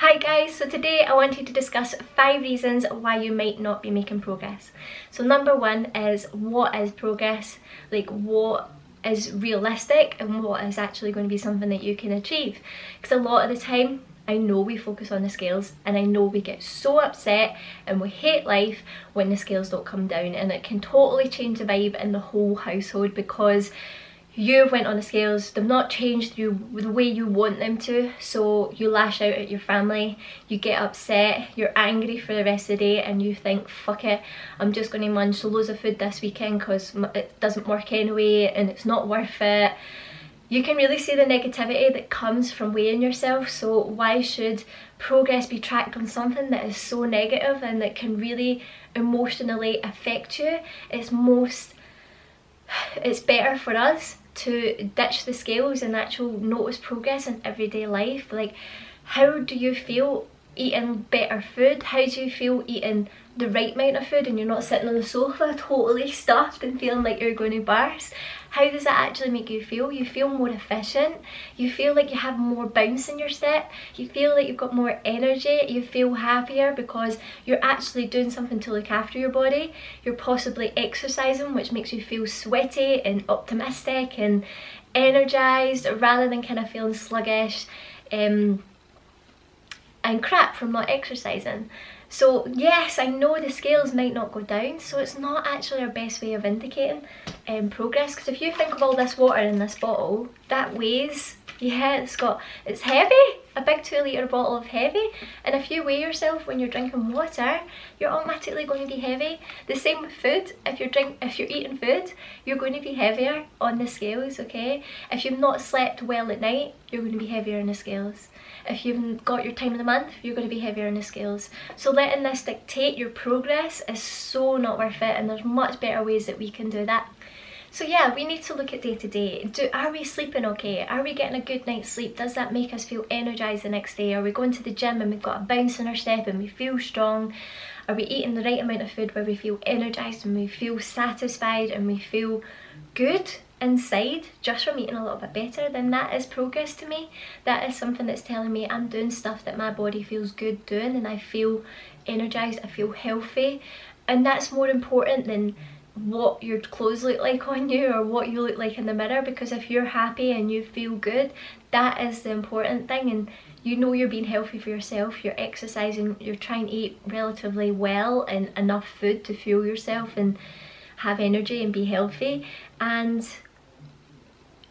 Hi guys, so today I wanted to discuss 5 reasons why you might not be making progress. So number 1 is, what is progress? Like, what is realistic and what is actually going to be something that you can achieve? Because a lot of the time, I know we focus on the scales and I know we get so upset and we hate life when the scales don't come down, and it can totally change the vibe in the whole household because you went on the scales, they've not changed the way you want them to, so you lash out at your family, you get upset, you're angry for the rest of the day, and you think, fuck it, I'm just going to munch loads of food this weekend because it doesn't work anyway and it's not worth it. You can really see the negativity that comes from weighing yourself, so why should progress be tracked on something that is so negative and that can really emotionally affect you? It's better for us to ditch the scales and actually notice progress in everyday life. Like, how do you feel eating better food? How do you feel eating the right amount of food and you're not sitting on the sofa totally stuffed and feeling like you're going to burst? How does that actually make you feel? You feel more efficient, you feel like you have more bounce in your step, you feel like you've got more energy, you feel happier because you're actually doing something to look after your body. You're possibly exercising, which makes you feel sweaty and optimistic and energized rather than kind of feeling sluggish and crap from not exercising. So yes, I know the scales might not go down, so it's not actually our best way of indicating progress, because if you think of all this water in this bottle, that weighs, yeah, it's heavy, a big 2-litre bottle of heavy, and if you weigh yourself when you're drinking water, you're automatically going to be heavy. The same with food. If you're eating food, you're going to be heavier on the scales, okay? If you've not slept well at night, you're going to be heavier on the scales. If you've got your time of the month, you're going to be heavier on the scales. So letting this dictate your progress is so not worth it, and there's much better ways that we can do that. So yeah, we need to look at day to day. Are we sleeping okay? Are we getting a good night's sleep? Does that make us feel energised the next day? Are we going to the gym and we've got a bounce in our step and we feel strong? Are we eating the right amount of food where we feel energised and we feel satisfied and we feel good inside just from eating a little bit better? Then that is progress to me. That is something that's telling me I'm doing stuff that my body feels good doing, and I feel energised, I feel healthy, and that's more important than what your clothes look like on you or what you look like in the mirror, because if you're happy and you feel good, that is the important thing, and you know you're being healthy for yourself, you're exercising, you're trying to eat relatively well and enough food to fuel yourself and have energy and be healthy, and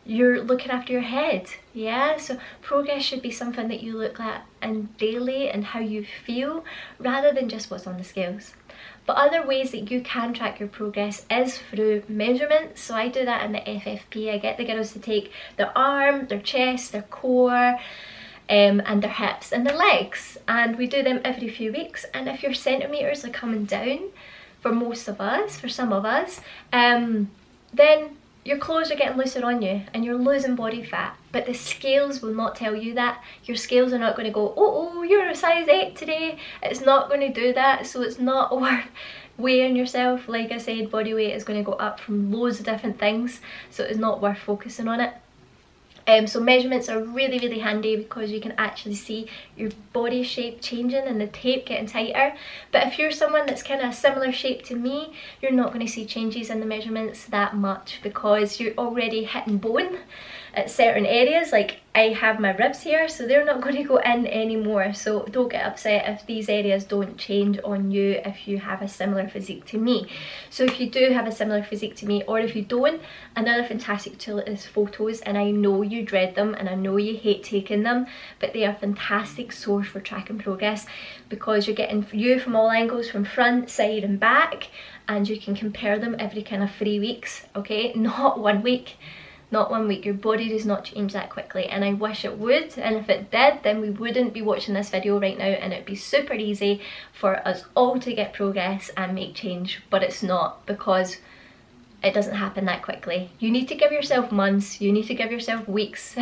you're looking after your head. Yeah, so progress should be something that you look at and daily and how you feel rather than just what's on the scales. But other ways that you can track your progress is through measurements. So I do that in the FFP. I get the girls to take their arm, their chest, their core, and their hips and their legs, and we do them every few weeks. And if your centimetres are coming down, for most of us, for some of us, then your clothes are getting looser on you and you're losing body fat, but the scales will not tell you that. Your scales are not going to go, oh, you're a size 8 today. It's not going to do that, so it's not worth weighing yourself. Like I said, body weight is going to go up from loads of different things, so it's not worth focusing on it. So measurements are really, really handy because you can actually see your body shape changing and the tape getting tighter. But if you're someone that's kind of a similar shape to me, you're not going to see changes in the measurements that much because you're already hitting bone at certain areas. Like, I have my ribs here, so they're not going to go in anymore, so don't get upset if these areas don't change on you if you have a similar physique to me. So if you do have a similar physique to me, or if you don't, another fantastic tool is photos, and I know you dread them and I know you hate taking them, but they are a fantastic source for tracking progress because you're getting you from all angles, from front, side and back, and you can compare them every kind of 3 weeks, okay? Not 1 week. Not 1 week. Your body does not change that quickly, and I wish it would, and if it did, then we wouldn't be watching this video right now and it'd be super easy for us all to get progress and make change, but it's not, because it doesn't happen that quickly. You need to give yourself months, you need to give yourself weeks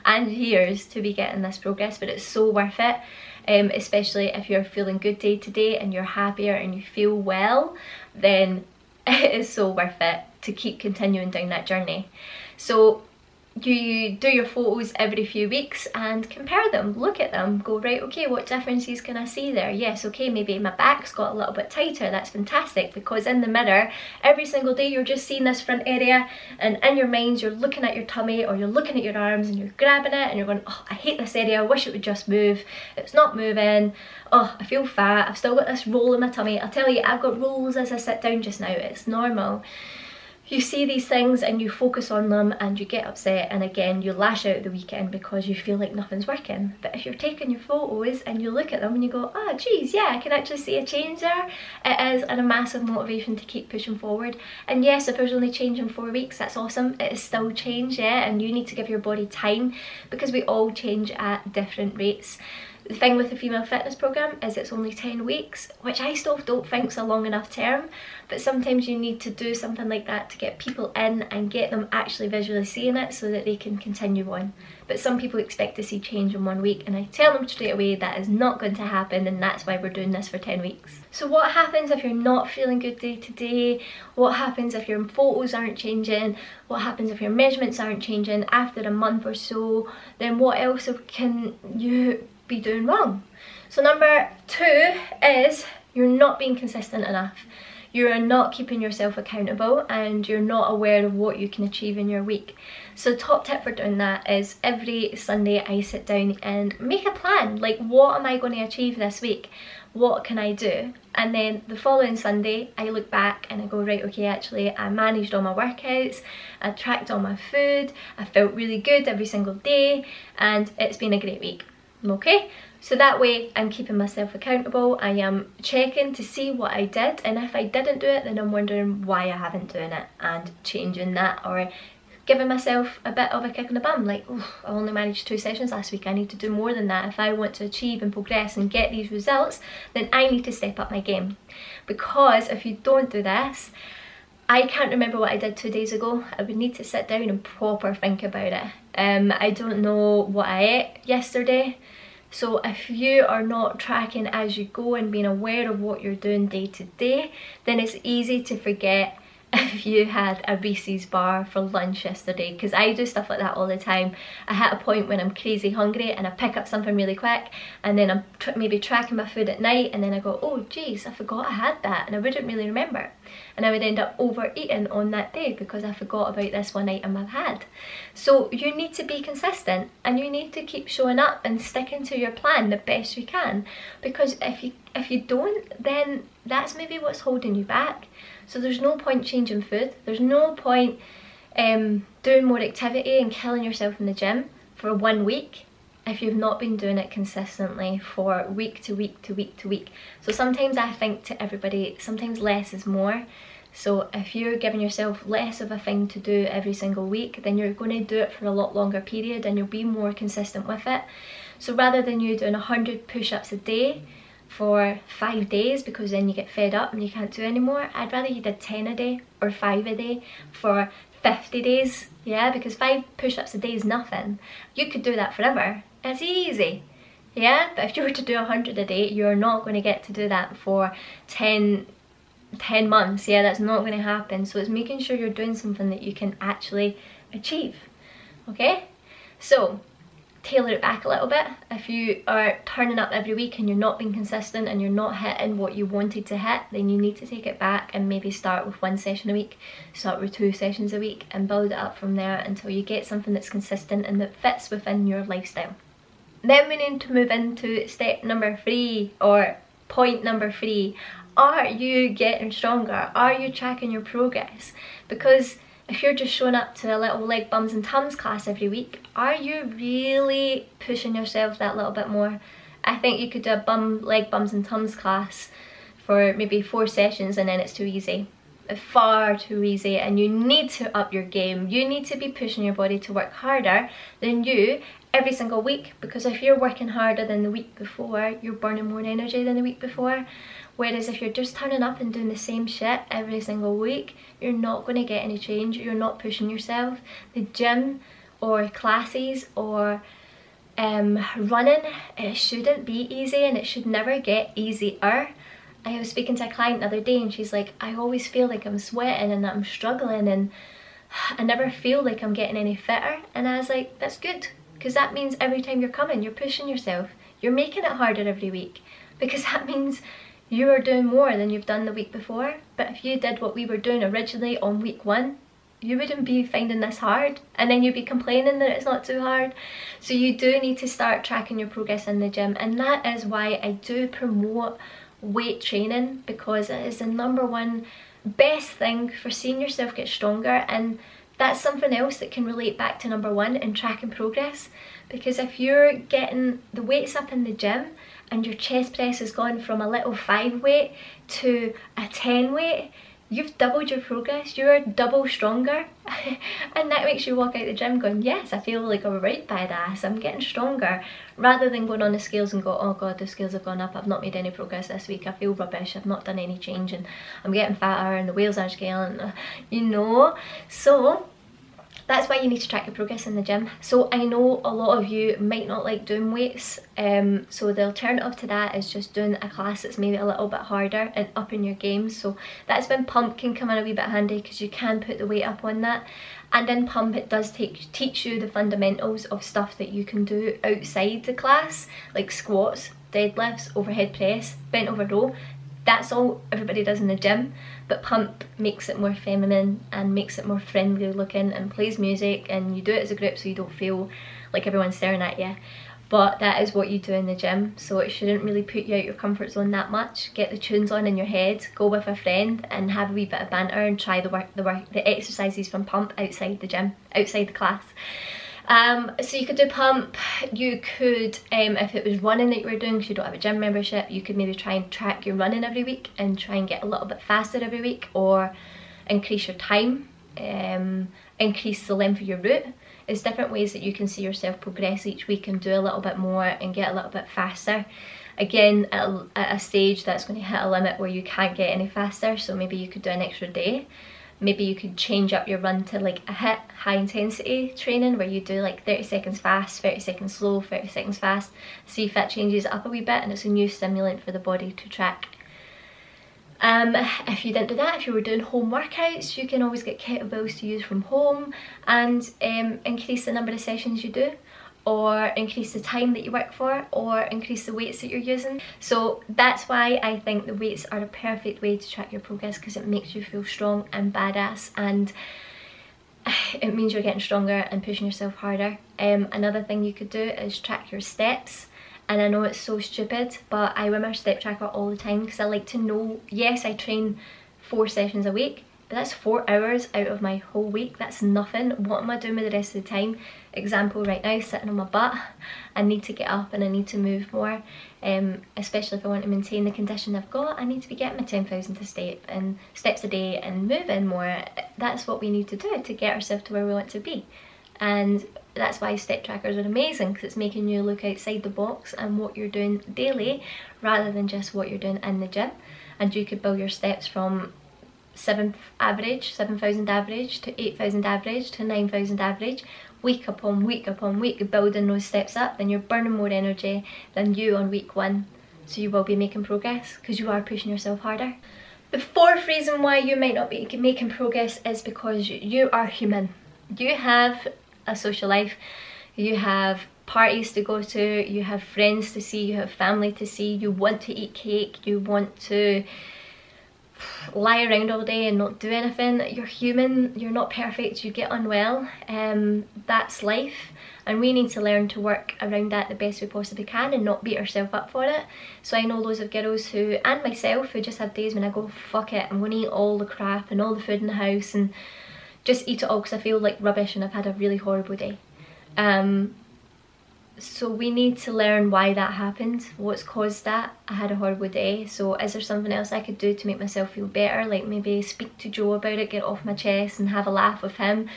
and years to be getting this progress, but it's so worth it, especially if you're feeling good day to day and you're happier and you feel well, then it is so worth it to keep continuing down that journey. So you do your photos every few weeks and compare them, look at them, go, right, okay, what differences can I see there? Yes, okay, maybe my back's got a little bit tighter, that's fantastic, because in the mirror every single day you're just seeing this front area, and in your mind you're looking at your tummy or you're looking at your arms and you're grabbing it and you're going, oh, I hate this area, I wish it would just move, it's not moving, oh, I feel fat, I've still got this roll in my tummy. I'll tell you, I've got rolls as I sit down just now, it's normal. You see these things and you focus on them and you get upset, and again you lash out at the weekend because you feel like nothing's working. But if you're taking your photos and you look at them and you go, oh geez, yeah, I can actually see a change there, it is a massive motivation to keep pushing forward. And yes, if there's only change in 4 weeks, that's awesome, it is still change, yeah, and you need to give your body time because we all change at different rates. The thing with the female fitness program is it's only 10 weeks, which I still don't think is a long enough term, but sometimes you need to do something like that to get people in and get them actually visually seeing it so that they can continue on. But some people expect to see change in 1 week, and I tell them straight away that is not going to happen, and that's why we're doing this for 10 weeks. So what happens if you're not feeling good day to day? What happens if your photos aren't changing? What happens if your measurements aren't changing after a month or so? Then what else can you be doing wrong? So number 2 is you're not being consistent enough. You're not keeping yourself accountable and you're not aware of what you can achieve in your week. So top tip for doing that is every Sunday I sit down and make a plan, like what am I going to achieve this week? What can I do? And then the following Sunday I look back and I go, right, okay, actually I managed all my workouts, I tracked all my food, I felt really good every single day, and it's been a great week. Okay, so that way I'm keeping myself accountable, I am checking to see what I did, and if I didn't do it then I'm wondering why I haven't done it and changing that, or giving myself a bit of a kick in the bum, like, oh, I only managed 2 sessions last week, I need to do more than that. If I want to achieve and progress and get these results, then I need to step up my game. Because if you don't do this, I can't remember what I did 2 days ago. I would need to sit down and proper think about it. I don't know what I ate yesterday. So if you are not tracking as you go and being aware of what you're doing day to day, then it's easy to forget if you had a Reese's bar for lunch yesterday, because I do stuff like that all the time. I hit a point when I'm crazy hungry and I pick up something really quick, and then I'm maybe tracking my food at night, and then I go, oh geez, I forgot I had that, and I wouldn't really remember, and I would end up overeating on that day because I forgot about this one item I've had. So you need to be consistent and you need to keep showing up and sticking to your plan the best you can, because if you don't, then that's maybe what's holding you back. So there's no point changing food, there's no point doing more activity and killing yourself in the gym for 1 week if you've not been doing it consistently for week to week to week to week. So sometimes I think to everybody, sometimes less is more. So if you're giving yourself less of a thing to do every single week, then you're going to do it for a lot longer period and you'll be more consistent with it. So rather than you doing 100 push-ups a day for 5 days, because then you get fed up and you can't do anymore, I'd rather you did 10 a day or 5 a day for 50 days, yeah, because 5 push-ups a day is nothing. You could do that forever, it's easy, yeah, but if you were to do 100 a day, you're not going to get to do that for 10 months, yeah, that's not going to happen. So it's making sure you're doing something that you can actually achieve, okay? So tailor it back a little bit. If you are turning up every week and you're not being consistent and you're not hitting what you wanted to hit, then you need to take it back and maybe start with 1 session a week, start with 2 sessions a week, and build it up from there until you get something that's consistent and that fits within your lifestyle. Then we need to move into step number 3, or point number 3. Are you getting stronger? Are you tracking your progress? Because if you're just showing up to a little leg bums and tums class every week, are you really pushing yourself that little bit more? I think you could do a leg bums and tums class for maybe 4 sessions and then it's too easy. Far too easy, and you need to up your game. You need to be pushing your body to work harder than you every single week, because if you're working harder than the week before, you're burning more energy than the week before. Whereas if you're just turning up and doing the same shit every single week, you're not going to get any change, you're not pushing yourself. The gym or classes or running, it shouldn't be easy and it should never get easier. I was speaking to a client the other day and she's like, I always feel like I'm sweating and I'm struggling and I never feel like I'm getting any fitter. And I was like, that's good, because that means every time you're coming, you're pushing yourself, you're making it harder every week, because that means you are doing more than you've done the week before. But if you did what we were doing originally on week 1, you wouldn't be finding this hard, and then you'd be complaining that it's not too hard. So you do need to start tracking your progress in the gym, and that is why I do promote weight training, because it is the #1 best thing for seeing yourself get stronger. And that's something else that can relate back to #1 in tracking progress, because if you're getting the weights up in the gym and your chest press has gone from a little 5 weight to a 10 weight, you've doubled your progress, you're double stronger. And that makes you walk out the gym going, yes, I feel like a right badass, I'm getting stronger, rather than going on the scales and go, oh god, the scales have gone up, I've not made any progress this week, I feel rubbish, I've not done any change, and I'm getting fatter and the wheels aren't scaling, you know. So that's why you need to track your progress in the gym. So I know a lot of you might not like doing weights, so the alternative to that is just doing a class that's maybe a little bit harder and upping your game. So that's when pump can come in a wee bit handy, because you can put the weight up on that. And in pump it does teach you the fundamentals of stuff that you can do outside the class, like squats, deadlifts, overhead press, bent over row. That's all everybody does in the gym, but pump makes it more feminine and makes it more friendly looking and plays music, and you do it as a group so you don't feel like everyone's staring at you. But that is what you do in the gym, so it shouldn't really put you out your comfort zone that much. Get the tunes on in your head, go with a friend and have a wee bit of banter, and try the exercises from pump outside the gym, outside the class. So you could do pump, you could, if it was running that you were doing because you don't have a gym membership, you could maybe try and track your running every week and try and get a little bit faster every week, or increase your time, increase the length of your route. There's different ways that you can see yourself progress each week and do a little bit more and get a little bit faster. Again, at a stage that's going to hit a limit where you can't get any faster, so maybe you could do an extra day. Maybe you could change up your run to like a HIIT, high intensity training, where you do like 30 seconds fast, 30 seconds slow, 30 seconds fast. See if that changes it up a wee bit, and it's a new stimulant for the body to track. If you didn't do that, if you were doing home workouts, you can always get kettlebells to use from home and increase the number of sessions you do, or increase the time that you work for, or increase the weights that you're using. So that's why I think the weights are a perfect way to track your progress, because it makes you feel strong and badass, and it means you're getting stronger and pushing yourself harder. Another thing you could do is track your steps. And I know it's so stupid, but I wear my step tracker all the time because I like to know, yes, I train 4 sessions a week, but that's 4 hours out of my whole week. That's nothing. What am I doing with the rest of the time? Example, right now, sitting on my butt. I need to get up and I need to move more, especially if I want to maintain the condition I've got. I need to be getting my 10,000 steps a day and moving more. That's what we need to do to get ourselves to where we want to be. And that's why step trackers are amazing, because it's making you look outside the box and what you're doing daily rather than just what you're doing in the gym. And you could build your steps from 7,000 average to 8,000 average to 9,000 average, week upon week upon week, building those steps up. Then you're burning more energy than you on week 1, so you will be making progress because you are pushing yourself harder. The 4th reason why you might not be making progress is because you are human. You have a social life, you have parties to go to, you have friends to see, you have family to see, you want to eat cake, you want to lie around all day and not do anything. You're human, you're not perfect, you get unwell, that's life, and we need to learn to work around that the best we possibly can and not beat ourselves up for it. So I know loads of girls who, and myself, who just have days when I go, fuck it, I'm going to eat all the crap and all the food in the house and just eat it all because I feel like rubbish and I've had a really horrible day. So we need to learn why that happened, what's caused that. I had a horrible day, so is there something else I could do to make myself feel better? Like maybe speak to Joe about it, get it off my chest and have a laugh with him.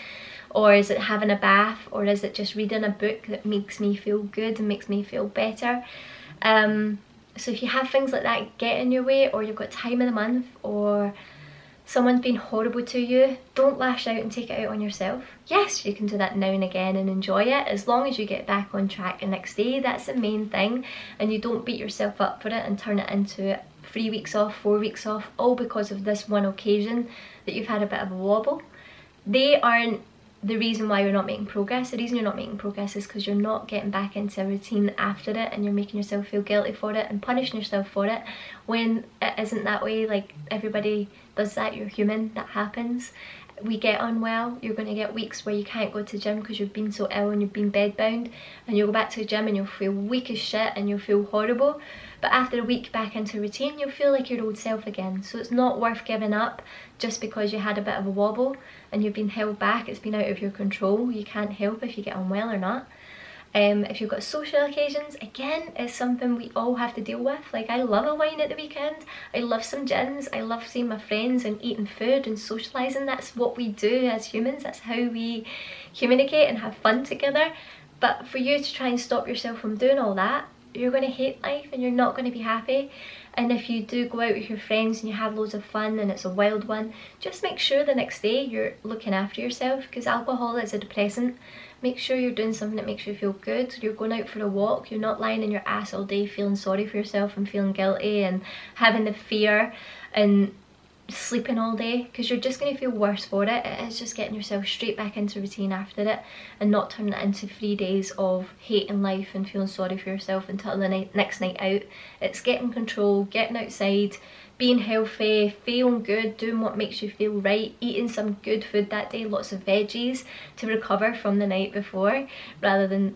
Or is it having a bath? Or is it just reading a book that makes me feel good and makes me feel better? So if you have things like that get in your way, or you've got time in the month, or someone's been horrible to you, don't lash out and take it out on yourself. Yes, you can do that now and again and enjoy it, as long as you get back on track the next day. That's the main thing, and you don't beat yourself up for it and turn it into 3 weeks off, 4 weeks off, all because of this one occasion that you've had a bit of a wobble. they aren't the reason why you're not making progress. The reason you're not making progress is because you're not getting back into a routine after it, and you're making yourself feel guilty for it and punishing yourself for it when it isn't that way. Like, everybody does that, you're human, that happens. We get unwell, you're going to get weeks where you can't go to the gym because you've been so ill and you've been bedbound, and you'll go back to the gym and you'll feel weak as shit and you'll feel horrible. But after a week back into routine, you'll feel like your old self again. So it's not worth giving up just because you had a bit of a wobble and you've been held back. It's been out of your control. You can't help if you get unwell or not. If you've got social occasions, again, it's something we all have to deal with. Like, I love a wine at the weekend, I love some gins, I love seeing my friends and eating food and socialising. That's what we do as humans, that's how we communicate and have fun together. But for you to try and stop yourself from doing all that, you're going to hate life and you're not going to be happy. And if you do go out with your friends and you have loads of fun and it's a wild one, just make sure the next day you're looking after yourself, because alcohol is a depressant. Make sure you're doing something that makes you feel good. You're going out for a walk, you're not lying in your ass all day feeling sorry for yourself and feeling guilty and having the fear and sleeping all day, because you're just going to feel worse for it. It is just getting yourself straight back into routine after it and not turning it into 3 days of hating life and feeling sorry for yourself until the next night out. It's getting control, getting outside, being healthy, feeling good, doing what makes you feel right, eating some good food that day, lots of veggies to recover from the night before, rather than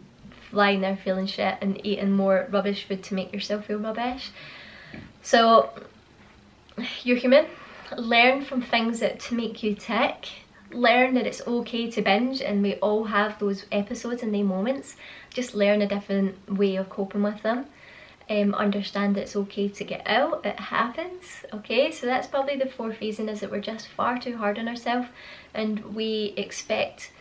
lying there feeling shit and eating more rubbish food to make yourself feel rubbish. So you're human. Learn from things that to make you tick. Learn that it's okay to binge, and we all have those episodes and they moments. Just learn a different way of coping with them. Understand that it's okay to get out, it happens. Okay, so that's probably the fourth reason, is that we're just far too hard on ourselves and we expect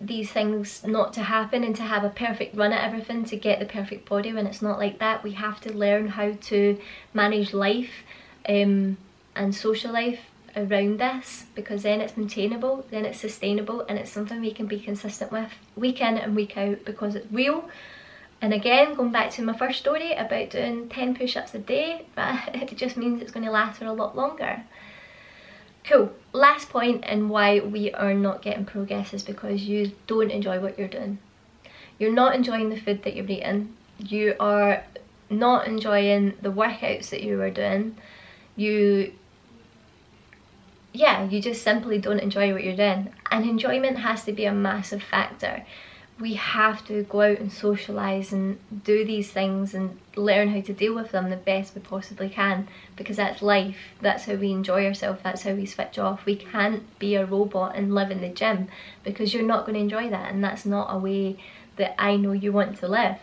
these things not to happen and to have a perfect run at everything to get the perfect body, when it's not like that. We have to learn how to manage life and social life around this, because then it's maintainable, then it's sustainable, and it's something we can be consistent with week in and week out because it's real. And again, going back to my first story about doing 10 push-ups a day, it just means it's going to last for a lot longer. Cool. Last point in why we are not getting progress is because you don't enjoy what you're doing. You're not enjoying the food that you're eating. You are not enjoying the workouts that you are doing. You just simply don't enjoy what you're doing. And enjoyment has to be a massive factor. We have to go out and socialise and do these things and learn how to deal with them the best we possibly can, because that's life. That's how we enjoy ourselves, that's how we switch off. We can't be a robot and live in the gym, because you're not going to enjoy that, and that's not a way that I know you want to live.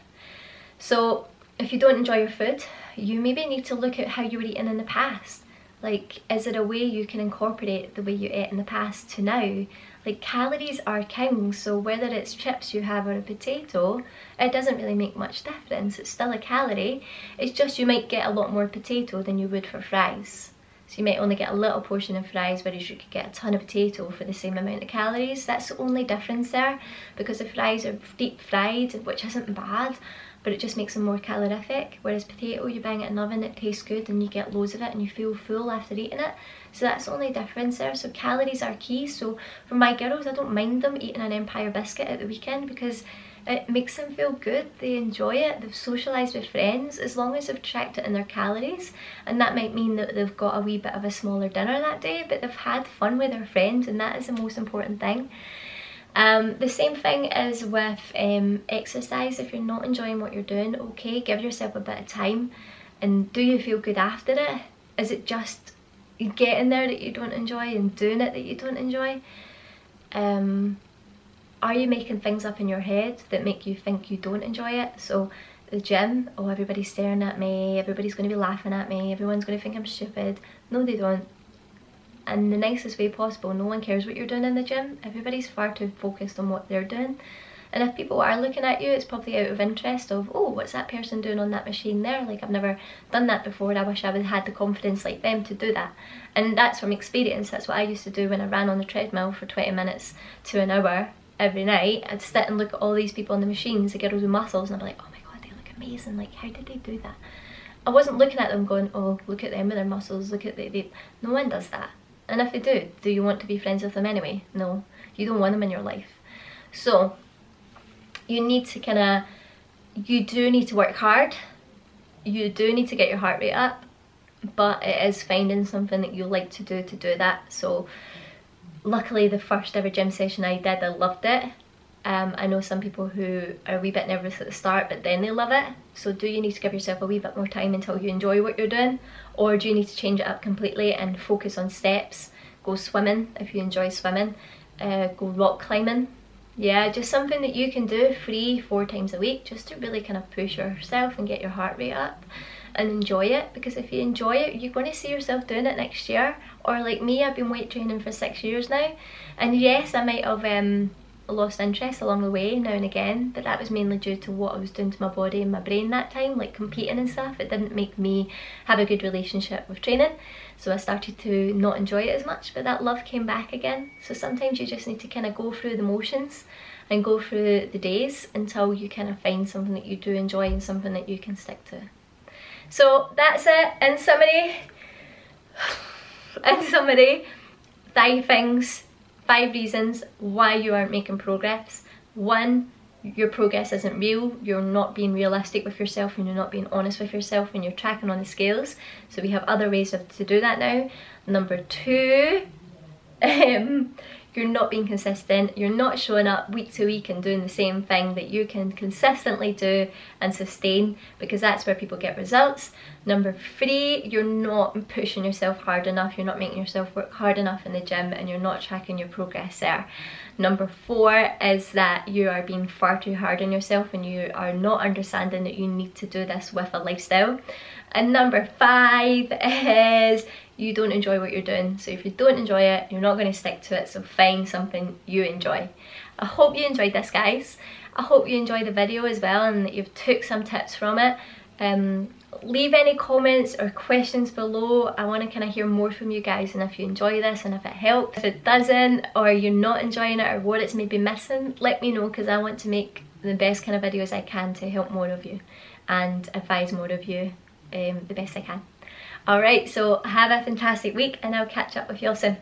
So if you don't enjoy your food, you maybe need to look at how you were eating in the past. Like, is it a way you can incorporate the way you ate in the past to now? Like, calories are king, so whether it's chips you have or a potato, it doesn't really make much difference. It's still a calorie. It's just you might get a lot more potato than you would for fries. So you might only get a little portion of fries, whereas you could get a ton of potato for the same amount of calories. That's the only difference there, because the fries are deep fried, which isn't bad, but it just makes them more calorific, whereas potato, you bang it in the oven, it tastes good and you get loads of it and you feel full after eating it. So that's the only difference there. So calories are key. So for my girls, I don't mind them eating an Empire biscuit at the weekend, because it makes them feel good, they enjoy it, they've socialised with friends, as long as they've tracked it in their calories. And that might mean that they've got a wee bit of a smaller dinner that day, but they've had fun with their friends, and that is the most important thing. The same thing is with exercise. If you're not enjoying what you're doing, okay, give yourself a bit of time. And do you feel good after it? Is it just getting there that you don't enjoy and doing it that you don't enjoy? Are you making things up in your head that make you think you don't enjoy it? So the gym, oh, everybody's staring at me, everybody's going to be laughing at me, everyone's going to think I'm stupid. No, they don't. In the nicest way possible. No one cares what you're doing in the gym. Everybody's far too focused on what they're doing. And if people are looking at you, it's probably out of interest of, oh, what's that person doing on that machine there? Like, I've never done that before. I wish I would have had the confidence like them to do that. And that's from experience. That's what I used to do when I ran on the treadmill for 20 minutes to an hour every night. I'd sit and look at all these people on the machines, the girls with muscles, and I'd be like, oh my god, they look amazing. Like, how did they do that? I wasn't looking at them going, oh, look at them with their muscles, look at no one does that. And if they do you want to be friends with them anyway? No, you don't want them in your life. So you need to you do need to work hard, you do need to get your heart rate up, but it is finding something that you like to do that. So luckily the first ever gym session I did, I loved it. I know some people who are a wee bit nervous at the start, but then they love it. So do you need to give yourself a wee bit more time until you enjoy what you're doing? Or do you need to change it up completely and focus on steps? Go swimming if you enjoy swimming. Go rock climbing. Yeah, just something that you can do 3-4 times a week, just to really kind of push yourself and get your heart rate up and enjoy it. Because if you enjoy it, you're going to see yourself doing it next year. Or like me, I've been weight training for 6 years now, and yes, I might have lost interest along the way now and again, but that was mainly due to what I was doing to my body and my brain that time, like competing and stuff. It didn't make me have a good relationship with training, so I started to not enjoy it as much, but that love came back again. So sometimes you just need to kind of go through the motions and go through the days until you kind of find something that you do enjoy and something that you can stick to. So that's it. In summary, 5 reasons why you aren't making progress. 1, your progress isn't real. You're not being realistic with yourself, and you're not being honest with yourself when you're tracking on the scales. So we have other ways to do that now. Number 2, you're not being consistent. You're not showing up week to week and doing the same thing that you can consistently do and sustain, because that's where people get results. Number 3, you're not pushing yourself hard enough. You're not making yourself work hard enough in the gym, and you're not tracking your progress there. Number 4 is that you are being far too hard on yourself, and you are not understanding that you need to do this with a lifestyle. And number 5 is you don't enjoy what you're doing. So if you don't enjoy it, you're not going to stick to it. So find something you enjoy. I hope you enjoyed this, guys. I hope you enjoyed the video as well, and that you've took some tips from it. Leave any comments or questions below. I want to kind of hear more from you guys, and if you enjoy this and if it helps. If it doesn't, or you're not enjoying it, or what it's maybe missing, let me know, because I want to make the best kind of videos I can to help more of you and advise more of you the best I can. Alright, so have a fantastic week, and I'll catch up with you all soon.